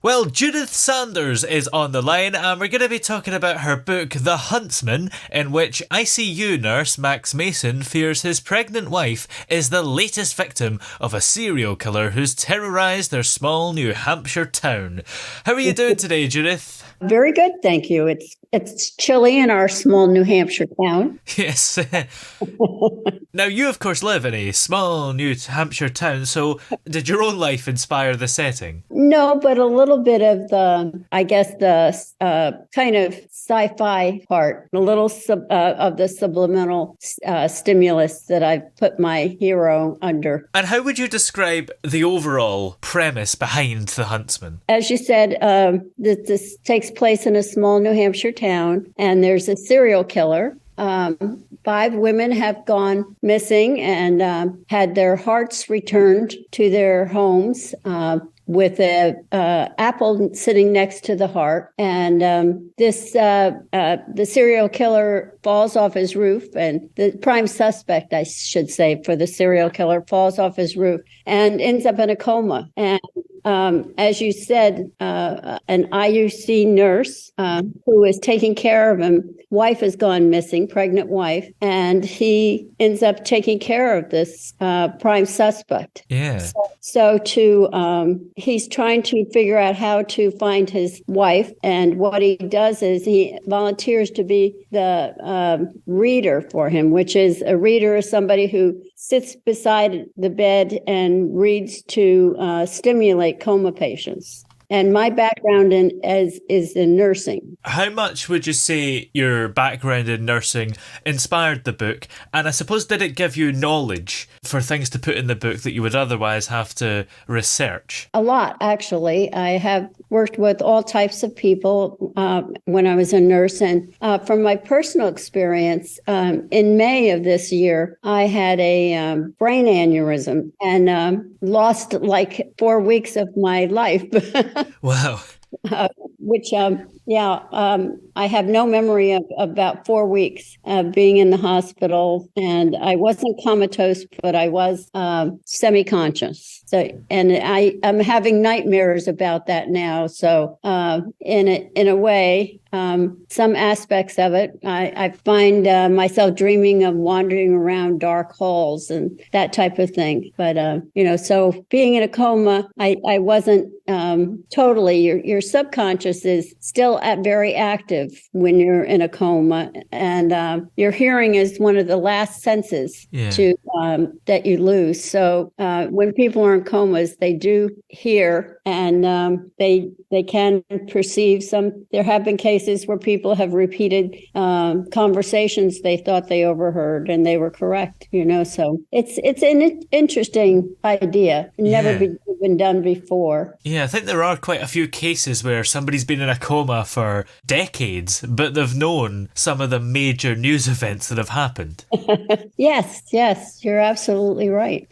Well, Judith Sanders is on the line, and we're going to be talking about her book, The Huntsman, in which ICU nurse Max Mason fears his pregnant wife is the latest victim of a serial killer who's terrorised their small New Hampshire town. How are you doing today, Judith? Very good, thank you. It's chilly in our small New Hampshire town. Yes. Now, you, of course, live in a small New Hampshire town, so did your own life inspire the setting? No, but a little bit of the kind of sci-fi part, a little of the subliminal stimulus that I've put my hero under. And how would you describe the overall premise behind The Huntsman? As you said, this takes place in a small New Hampshire town, and there's a serial killer. 5 women have gone missing and had their hearts returned to their homes with a apple sitting next to the heart. And the serial killer falls off his roof, and the prime suspect, I should say, for the serial killer falls off his roof and ends up in a coma. And as you said, an IUC nurse who is taking care of him, wife has gone missing, pregnant wife, and he ends up taking care of this prime suspect. Yeah. He's trying to figure out how to find his wife, and what he does is he volunteers to be the reader for him, which is a reader is somebody who sits beside the bed and reads to stimulate coma patients. And my background is in nursing. How much would you say your background in nursing inspired the book? And I suppose, did it give you knowledge for things to put in the book that you would otherwise have to research? A lot, actually. I have worked with all types of people when I was a nurse. And from my personal experience, in May of this year, I had a brain aneurysm and lost like 4 weeks of my life. Wow. I have no memory of about 4 weeks of being in the hospital, and I wasn't comatose, but I was semi-conscious. So, and I'm having nightmares about that now. So, in a way, some aspects of it, I find myself dreaming of wandering around dark halls and that type of thing. But so being in a coma, I wasn't totally. Your subconscious is still very active when you're in a coma, and your hearing is one of the last senses that you lose. So when people are in comas, they do hear, and they can perceive some. There have been cases where people have repeated conversations they thought they overheard, and they were correct. So it's an interesting idea. Never been done before. Yeah, I think there are quite a few cases where somebody's been in a coma for decades, but they've known some of the major news events that have happened. Yes, you're absolutely right.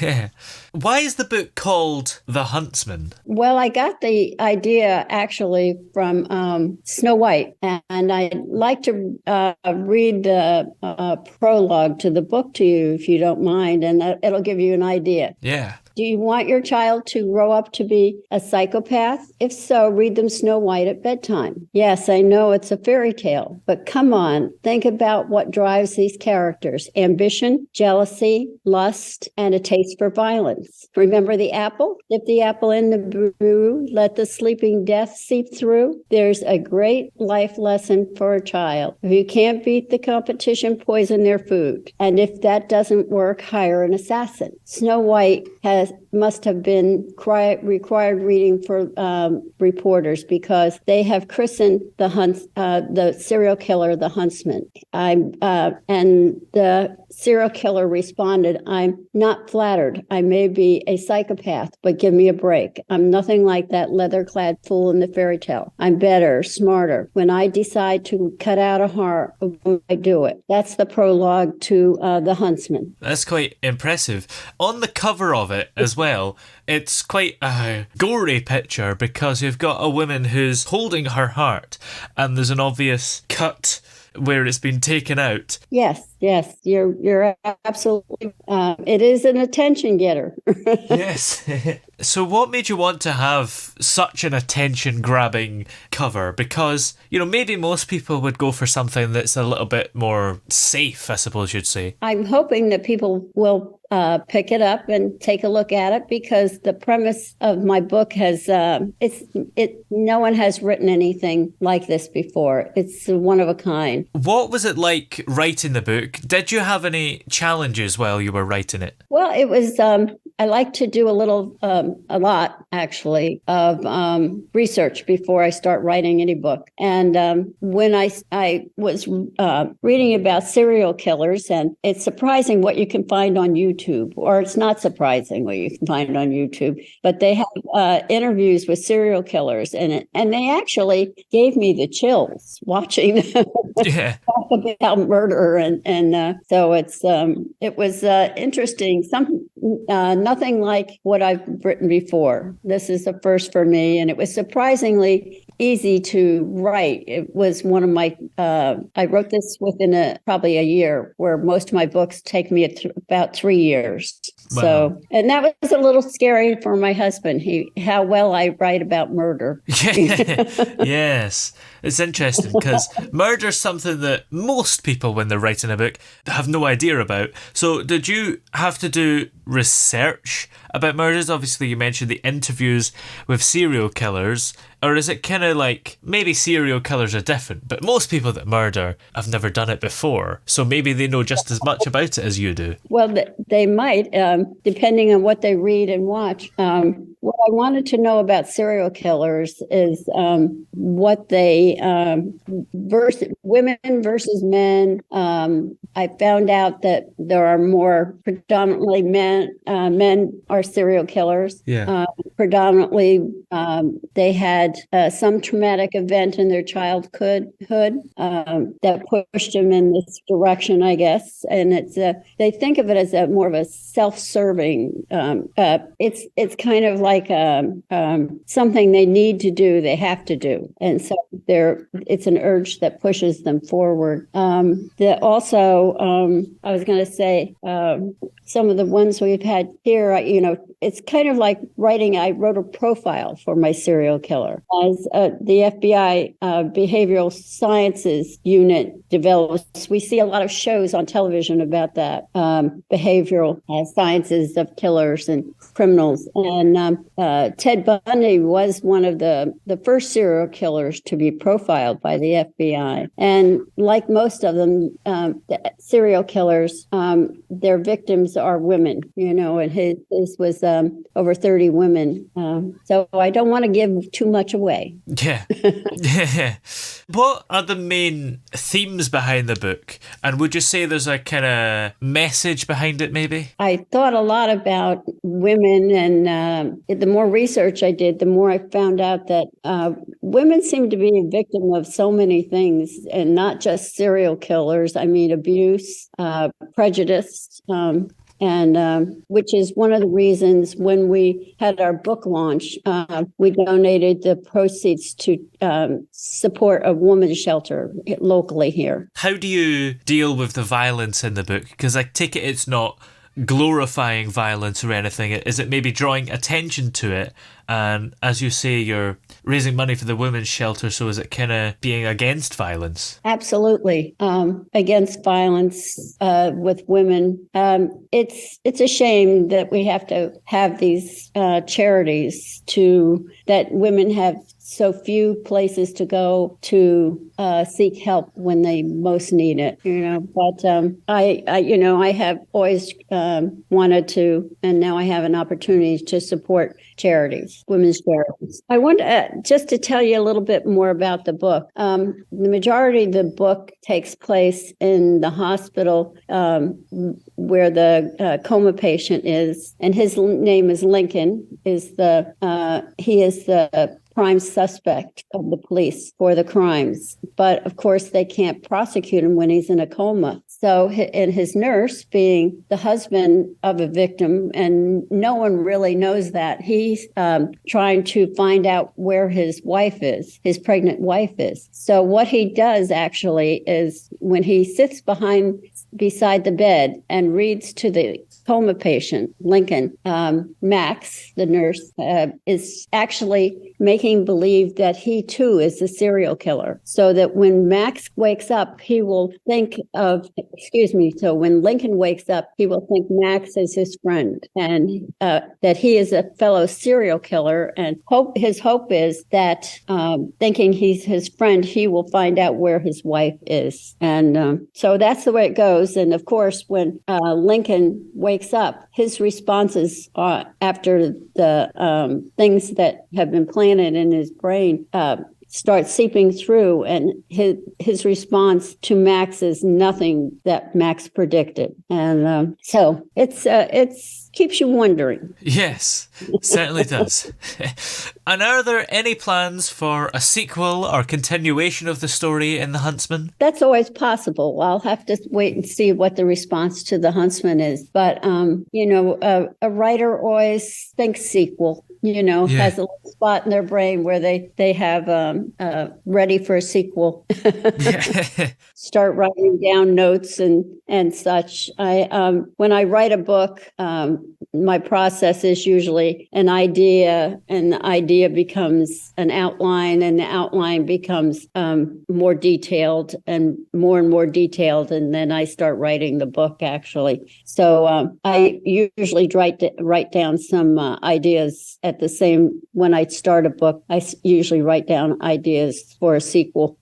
Yeah. Why is the book called The Huntsman? Well, I got the idea actually from Snow White, and I'd like to read the prologue to the book to you, if you don't mind, and it'll give you an idea. Yeah. Do you want your child to grow up to be a psychopath? If so, read them Snow White at bedtime. Yes, I know it's a fairy tale, but come on, think about what drives these characters: ambition, jealousy, lust, and a taste for violence. Remember the apple? Dip the apple in the brew, let the sleeping death seep through. There's a great life lesson for a child. If you can't beat the competition, poison their food. And if that doesn't work, hire an assassin. Snow White must have been required reading for reporters, because they have christened the serial killer the Huntsman. And the serial killer responded, "I'm not flattered. I may be a psychopath, but give me a break. I'm nothing like that leather-clad fool in the fairy tale. I'm better, smarter. When I decide to cut out a heart, I do it." That's the prologue to The Huntsman. That's quite impressive. On the cover of it as well, it's quite a gory picture, because you've got a woman who's holding her heart, and there's an obvious cut where it's been taken out. Yes. Yes, you're absolutely. It is an attention getter. Yes. So what made you want to have such an attention-grabbing cover? Because, maybe most people would go for something that's a little bit more safe, I suppose you'd say. I'm hoping that people will pick it up and take a look at it, because the premise of my book has no one has written anything like this before. It's one of a kind. What was it like writing the book? Did you have any challenges while you were writing it? Well, it was. I like to do a lot actually of research before I start writing any book. And when I was reading about serial killers, and it's surprising what you can find on YouTube, or it's not surprising what you can find on YouTube, but they have interviews with serial killers, and they actually gave me the chills watching them talk about murder, and so it was interesting. Nothing like what I've written before. This is a first for me, and it was surprisingly easy to write. It was one of my, I wrote this within probably a year, where most of my books take me about 3 years. Wow. So, and that was a little scary for my husband, how well I write about murder. Yes. It's interesting because murder's something that most people, when they're writing a book, have no idea about. So did you have to do research about murders? Obviously, you mentioned the interviews with serial killers. Or is it kind of like, maybe serial killers are different, but most people that murder have never done it before. So maybe they know just as much about it as you do. Well, they might, depending on what they read and watch. What I wanted to know about serial killers is what they, women versus men. I found out that there are more predominantly men are serial killers. Yeah. Predominantly, they had some traumatic event in their childhood that pushed them in this direction, I guess. And they think of it as more of a self-serving. It's kind of like something they need to do, they have to do, and so it's an urge that pushes them forward. I was going to say, some of the ones we've had here, it's kind of like writing. I wrote a profile for my serial killer. As the FBI behavioral sciences unit develops, we see a lot of shows on television about that, behavioral sciences of killers and criminals. And Ted Bundy was one of the first serial killers to be profiled by the FBI. And like most of them, the serial killers, their victims are women, and his was over 30 women. So I don't want to give too much away. Yeah. Yeah. What are the main themes behind the book? And would you say there's a kind of message behind it, maybe? I thought a lot about women, and the more research I did, the more I found out that women seem to be a victim of so many things, and not just serial killers. I mean, abuse, prejudice, and which is one of the reasons when we had our book launch, we donated the proceeds to support a women's shelter locally here. How do you deal with the violence in the book? Because I take it it's not glorifying violence or anything. Is it maybe drawing attention to it? And as you say, you're raising money for the women's shelter, so is it kind of being against violence? Absolutely. Against violence with women. It's a shame that we have to have these charities that women have so few places to go to seek help when they most need it, But I have always wanted to, and now I have an opportunity to support charities, women's charities. I want just to tell you a little bit more about the book. The majority of the book takes place in the hospital where the coma patient is, and his name is Lincoln. He is the prime suspect of the police for the crimes. But of course, they can't prosecute him when he's in a coma. And his nurse being the husband of a victim, and no one really knows that. He's trying to find out where his wife is, his pregnant wife is. So what he does actually is when he sits beside the bed and reads to the coma patient, Lincoln, Max, the nurse, is actually making believe that he too is the serial killer. So that when Max wakes up, he will think so when Lincoln wakes up, he will think Max is his friend and that he is a fellow serial killer. And his hope is that thinking he's his friend, he will find out where his wife is. And so that's the way it goes. And of course, when Lincoln wakes up, his responses after the things that have been planted in his brain start seeping through, and his response to Max is nothing that Max predicted. And so it's keeps you wondering. Yes, certainly does. And are there any plans for a sequel or continuation of the story in The Huntsman? That's always possible. I'll have to wait and see what the response to The Huntsman is. But, a writer always thinks sequel, has a little spot in their brain where they have ready for a sequel. Start writing down notes and such. When I write a book, my process is usually an idea, and the idea becomes an outline, and the outline becomes more detailed and more detailed, and then I start writing the book, actually. So I usually write down some ideas at the same. When I start a book, I usually write down ideas for a sequel.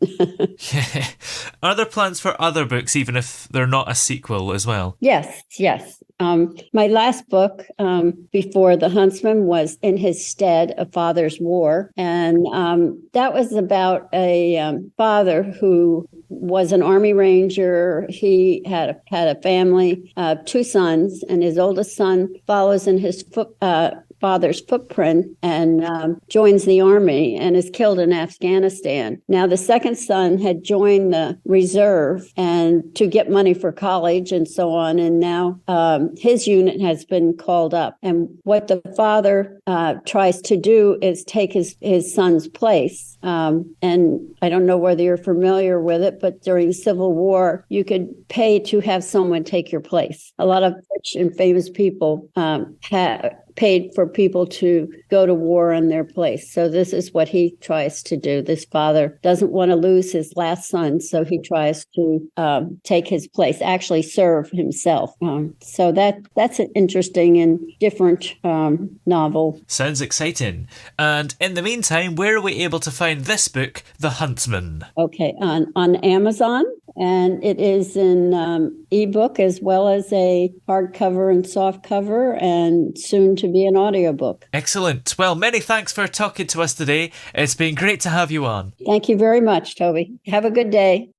Are there plans for other books, even if they're not a sequel as well? Yes. My last book before The Huntsman was In His Stead, A Father's War. And that was about a father who was an Army Ranger. He had a family, 2 sons, and his oldest son follows in his father's footprint and joins the Army and is killed in Afghanistan. Now, the second son had joined the reserve and to get money for college and so on. And now his unit has been called up. And what the father tries to do is take his son's place. And I don't know whether you're familiar with it, but during the Civil War, you could pay to have someone take your place. A lot of rich and famous people paid for people to go to war in their place. So this is what he tries to do. This father doesn't want to lose his last son, so he tries to take his place, actually serve himself. So that's an interesting and different novel. Sounds exciting. And in the meantime, where are we able to find this book, The Huntsman? Okay, on Amazon. And it is in ebook as well as a hardcover and softcover, and soon to be an audiobook. Excellent. Well, many thanks for talking to us today. It's been great to have you on. Thank you very much, Toby. Have a good day.